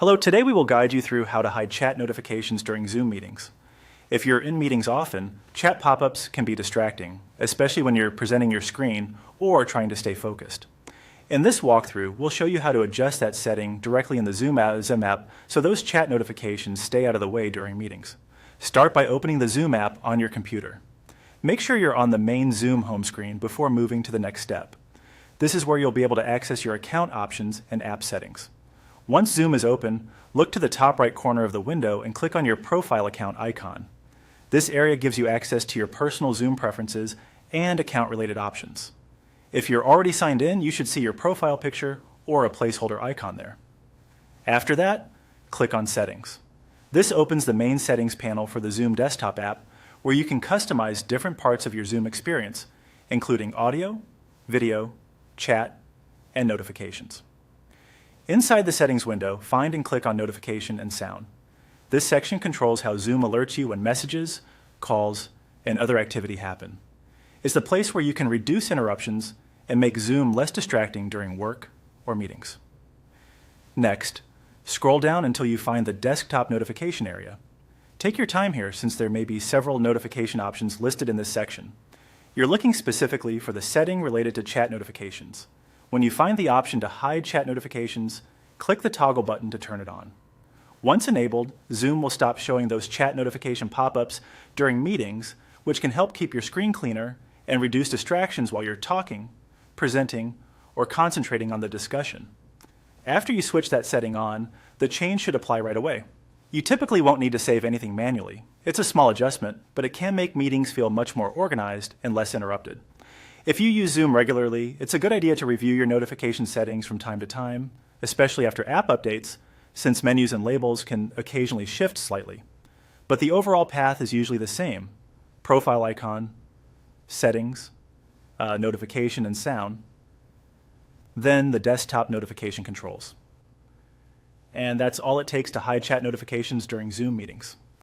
Hello, today we will guide you through how to hide chat notifications during Zoom meetings. If you're in meetings often, chat pop-ups can be distracting, especially when you're presenting your screen or trying to stay focused. In this walkthrough, we'll show you how to adjust that setting directly in the Zoom app so those chat notifications stay out of the way during meetings. Start by opening the Zoom app on your computer. Make sure you're on the main Zoom home screen before moving to the next step. This is where you'll be able to access your account options and app settings. Once Zoom is open, look to the top right corner of the window and click on your profile account icon. This area gives you access to your personal Zoom preferences and account-related options. If you're already signed in, you should see your profile picture or a placeholder icon there. After that, click on Settings. This opens the main settings panel for the Zoom desktop app, where you can customize different parts of your Zoom experience, including audio, video, chat, and notifications. Inside the settings window, find and click on Notification and Sound. This section controls how Zoom alerts you when messages, calls, and other activity happen. It's the place where you can reduce interruptions and make Zoom less distracting during work or meetings. Next, scroll down until you find the desktop notification area. Take your time here since there may be several notification options listed in this section. You're looking specifically for the setting related to chat notifications. When you find the option to hide chat notifications, click the toggle button to turn it on. Once enabled, Zoom will stop showing those chat notification pop-ups during meetings, which can help keep your screen cleaner and reduce distractions while you're talking, presenting, or concentrating on the discussion. After you switch that setting on, the change should apply right away. You typically won't need to save anything manually. It's a small adjustment, but it can make meetings feel much more organized and less interrupted. If you use Zoom regularly, it's a good idea to review your notification settings from time to time, especially after app updates, since menus and labels can occasionally shift slightly. But the overall path is usually the same: profile icon, settings, notification and sound, then the desktop notification controls. And that's all it takes to hide chat notifications during Zoom meetings.